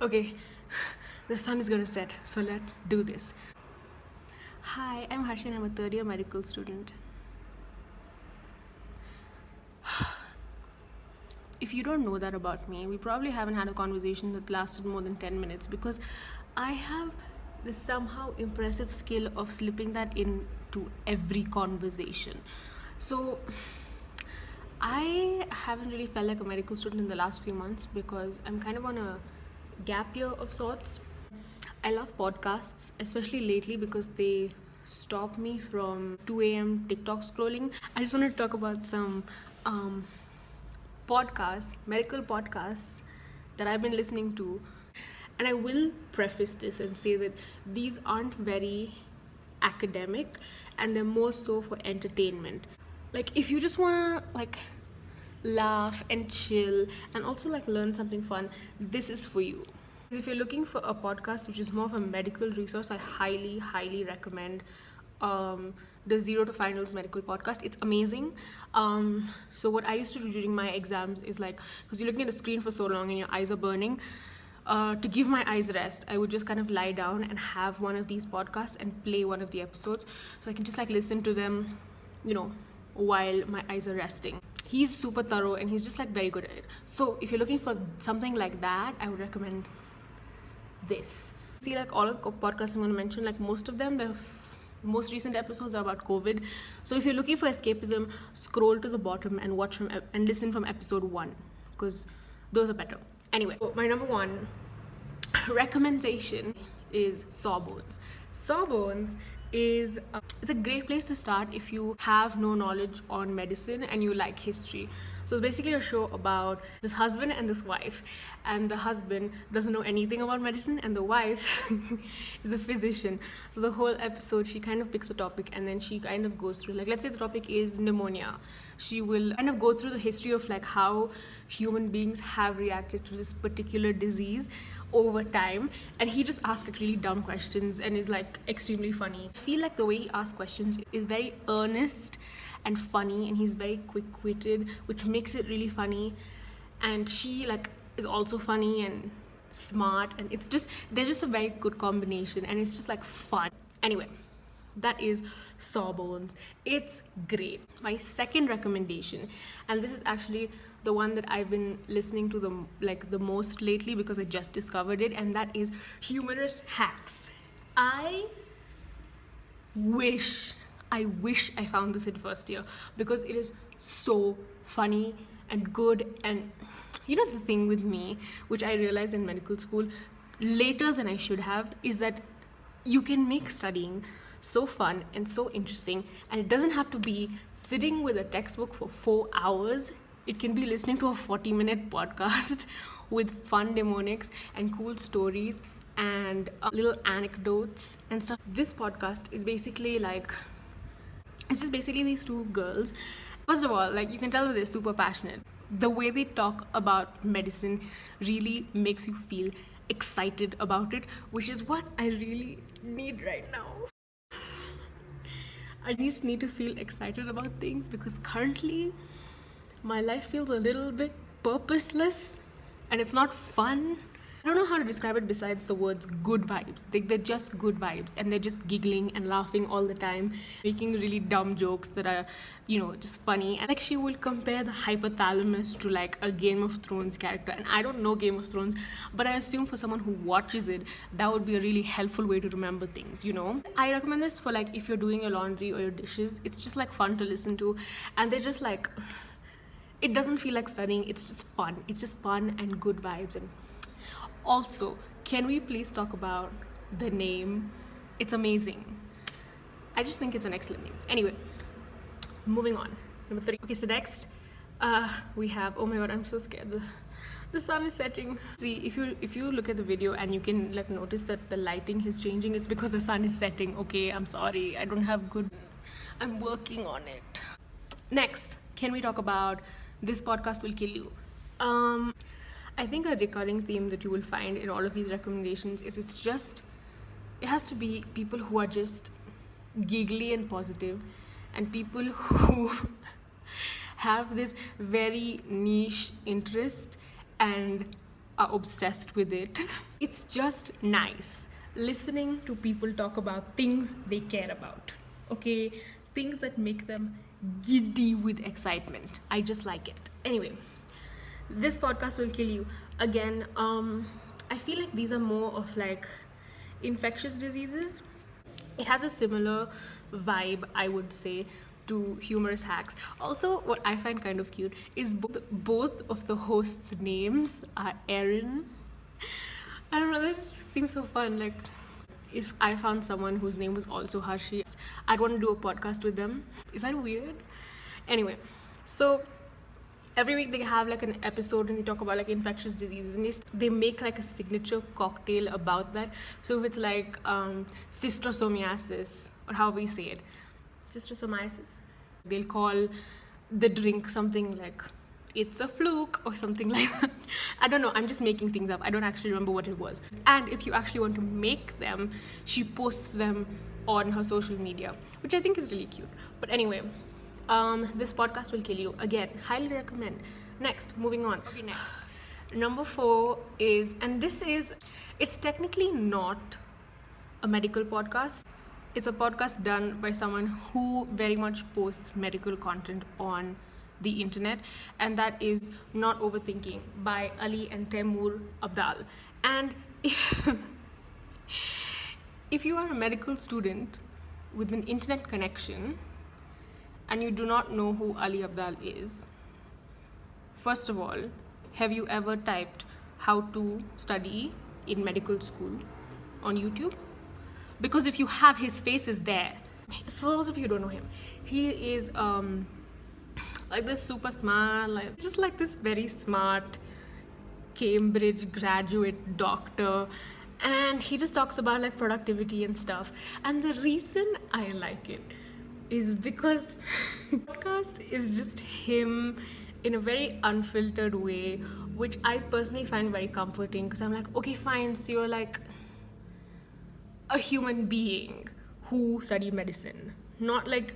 Okay, the sun is gonna set, so let's do this. Hi, I'm Harsh and I'm a third year medical student. If you don't know that about me, we probably haven't had a conversation that lasted more than 10 minutes because I have this somehow impressive skill of slipping that into every conversation. So, I haven't really felt like a medical student in the last few months because I'm kind of on a gap year of sorts. I love podcasts, especially lately because they stop me from 2 a.m. TikTok scrolling. I just want to talk about some podcasts, medical podcasts that I've been listening to. And I will preface this and say that these aren't very academic and they're more so for entertainment. Like if you just wanna laugh and chill and also learn something fun, this is for you. If you're looking for a podcast which is more of a medical resource, I highly recommend the Zero to Finals medical podcast. It's amazing. So what I used to do during my exams is because you're looking at the screen for so long and your eyes are burning, to give my eyes rest, I would just kind of lie down and have one of these podcasts and play one of the episodes so I can just listen to them, while my eyes are resting. He's super thorough and he's just very good at it. So if you're looking for something like that, I would recommend this. See, all of the podcasts I'm going to mention, most of them, the most recent episodes are about COVID. So if you're looking for escapism, scroll to the bottom and watch and listen from episode 1 because those are better. Anyway, so my number one recommendation is Sawbones. Sawbones is it's a great place to start if you have no knowledge on medicine and you like history. So it's basically a show about this husband and this wife, and the husband doesn't know anything about medicine and the wife is a physician. So the whole episode she kind of picks a topic and then she kind of goes through, let's say the topic is pneumonia. She will kind of go through the history of how human beings have reacted to this particular disease over time, and he just asks really dumb questions and is extremely funny. I feel the way he asks questions is very earnest and funny, and he's very quick-witted, which makes it really funny. And she is also funny and smart, and they're just a very good combination, and it's just fun. Anyway, that is Sawbones. It's great. My second recommendation, and this is actually the one that I've been listening to the most lately because I just discovered it, and that is Humorous Hacks. I wish I found this in first year because it is so funny and good. And the thing with me, which I realized in medical school later than I should have, is that you can make studying so fun and so interesting, and it doesn't have to be sitting with a textbook for 4 hours. It can be listening to a 40-minute podcast with fun mnemonics and cool stories and little anecdotes and stuff. This podcast is basically it's just basically these two girls. First of all, you can tell that they're super passionate. The way they talk about medicine really makes you feel excited about it, which is what I really need right now. I just need to feel excited about things because currently my life feels a little bit purposeless and it's not fun. I don't know how to describe it besides the words good vibes. They're just good vibes, and they're just giggling and laughing all the time, making really dumb jokes that are, just funny. And she will compare the hypothalamus to a Game of Thrones character. And I don't know Game of Thrones, but I assume for someone who watches it, that would be a really helpful way to remember things, I recommend this for if you're doing your laundry or your dishes. It's just fun to listen to, and they're just it doesn't feel like studying. It's just fun. It's just fun and good vibes. And also, can we please talk about the name? It's amazing. I just think it's an excellent name. Anyway, moving on. Number 3. Okay, so next we have, oh my god, I'm so scared. The sun is setting. See, if you look at the video and you can notice that the lighting is changing, it's because the sun is setting. Okay, I'm sorry. I don't have good. I'm working on it. Next, can we talk about This Podcast Will Kill You? I think a recurring theme that you will find in all of these recommendations is it has to be people who are just giggly and positive, and people who have this very niche interest and are obsessed with it. It's just nice listening to people talk about things they care about, okay? Things that make them giddy with excitement. I just like it. Anyway, this podcast will kill you. Again, I feel like these are more of like infectious diseases. It has a similar vibe, I would say, to humorous hacks. Also, what I find kind of cute is both of the hosts' names are Erin. I don't know, that just seems so fun. Like, if I found someone whose name was also Harshi, I'd want to do a podcast with them. Is that weird? Anyway, so every week they have like an episode and they talk about like infectious diseases, and they make like a signature cocktail about that. So if it's like cystosomiasis, or however you say it, cystosomiasis, they'll call the drink something like it's a fluke or something like that. I don't know, I'm just making things up. I don't actually remember what it was. And if you actually want to make them, she posts them on her social media, which I think is really cute. But anyway, this podcast will kill you. Again, highly recommend. Next, moving on. Okay, next. Number 4 is, and it's technically not a medical podcast. It's a podcast done by someone who very much posts medical content on the internet, and that is Not Overthinking by Ali and Taimur Abdal. And if you are a medical student with an internet connection and you do not know who Ali Abdal is, first of all, have you ever typed how to study in medical school on YouTube? Because if you have, his face is there. So those of you who don't know him, he is like this super smart, like just like this very smart Cambridge graduate doctor, and he just talks about like productivity and stuff. And the reason I like it is because the podcast is just him in a very unfiltered way, which I personally find very comforting, because I'm like, okay, fine, so you're like a human being who studied medicine, not like,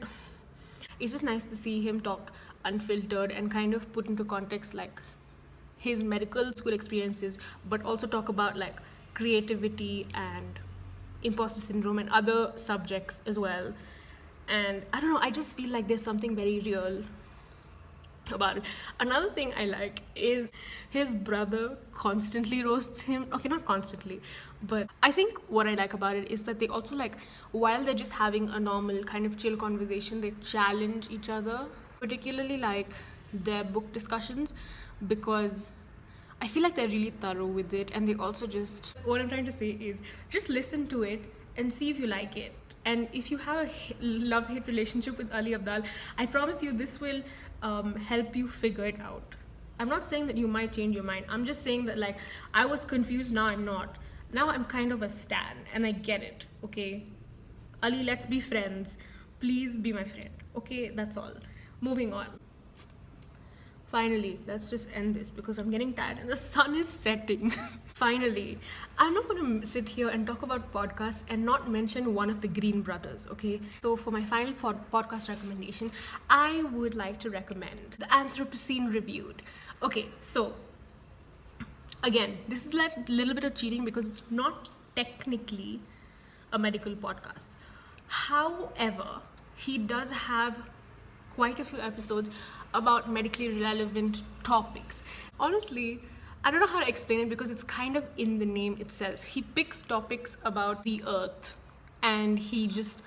it's just nice to see him talk unfiltered and kind of put into context like his medical school experiences, but also talk about like creativity and imposter syndrome and other subjects as well. And I don't know, I just feel like there's something very real about it. Another thing I like is his brother constantly roasts him. Okay, not constantly, but I think what I like about it is that they also, like, while they're just having a normal kind of chill conversation, they challenge each other. Particularly like their book discussions, because I feel like they're really thorough with it. And they also just, what I'm trying to say is, just listen to it and see if you like it. And if you have a love-hate relationship with Ali Abdal, I promise you this will help you figure it out. I'm not saying that you might change your mind. I'm just saying that, like, I was confused, now I'm not. Now I'm kind of a stan, and I get it, okay? Ali, let's be friends. Please be my friend, okay? That's all. Moving on. Finally, let's just end this because I'm getting tired and the sun is setting. Finally, I'm not going to sit here and talk about podcasts and not mention one of the Green brothers, okay? So for my final podcast recommendation, I would like to recommend The Anthropocene Reviewed. Okay, so again, this is like a little bit of cheating because it's not technically a medical podcast. However, he does have quite a few episodes about medically relevant topics. Honestly, I don't know how to explain it because it's kind of in the name itself. He picks topics about the earth and he just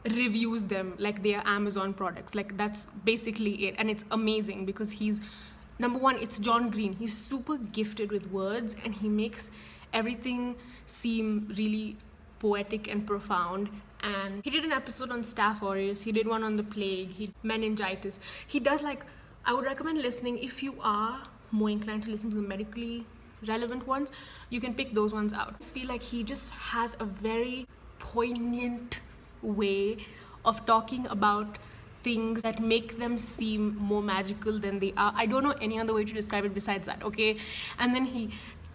reviews them like they are Amazon products. Like, that's basically it. And it's amazing because he's, number one, it's John Green. He's super gifted with words and he makes everything seem really poetic and profound. And he did an episode on Staph aureus, he did one on the plague, meningitis. He does, like, I would recommend listening if you are more inclined to listen to the medically relevant ones. You can pick those ones out. I just feel like he just has a very poignant way of talking about things that make them seem more magical than they are. I don't know any other way to describe it besides that, okay? And then he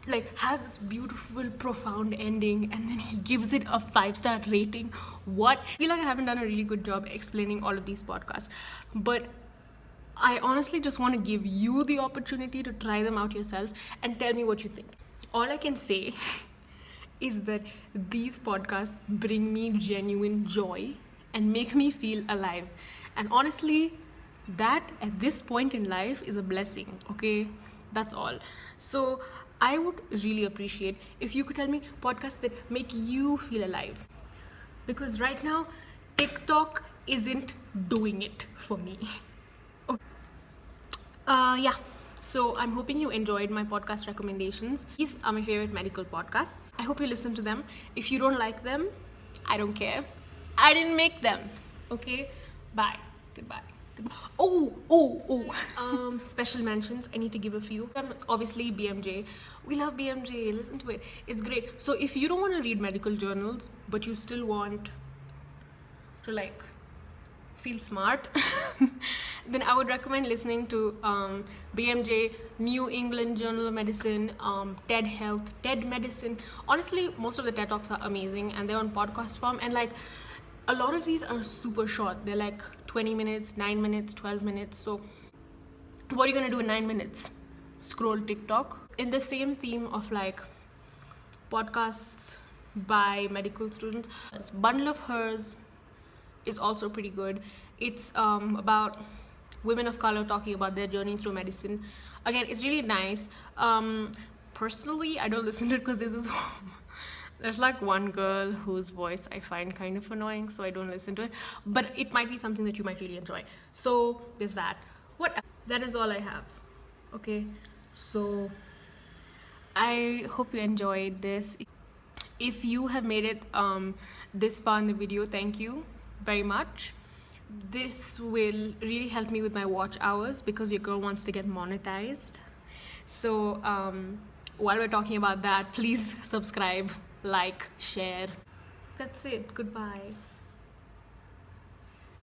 like has this beautiful profound ending and then he gives it a 5-star rating. What? I feel like I haven't done a really good job explaining all of these podcasts, but I honestly just want to give you the opportunity to try them out yourself and tell me what you think. all I can say is that these podcasts bring me genuine joy and make me feel alive. And honestly, that at this point in life is a blessing, okay? That's all. So I would really appreciate if you could tell me podcasts that make you feel alive. Because right now, TikTok isn't doing it for me. Yeah. So I'm hoping you enjoyed my podcast recommendations. These are my favorite medical podcasts. I hope you listen to them. If you don't like them, I don't care. I didn't make them. Okay? Bye. Goodbye. Special mentions. I need to give a few. It's obviously BMJ. We love BMJ. Listen to it. It's great. So if you don't want to read medical journals, but you still want to like feel smart, then I would recommend listening to BMJ, New England Journal of Medicine, TED Health, TED Medicine. Honestly, most of the TED Talks are amazing and they're on podcast form, and like a lot of these are super short. They're like 20 minutes, 9 minutes, 12 minutes. So what are you gonna do in 9 minutes? Scroll TikTok. In the same theme of like podcasts by medical students, Bundle of Hers is also pretty good. It's about women of color talking about their journey through medicine. Again, it's really nice. Personally, I don't listen to it because there's like one girl whose voice I find kind of annoying, so I don't listen to it. But it might be something that you might really enjoy. So there's that. What else? That is all I have. Okay, so I hope you enjoyed this. If you have made it this far in the video, thank you very much. This will really help me with my watch hours because your girl wants to get monetized. So while we're talking about that, please subscribe, like, share. That's it. Goodbye.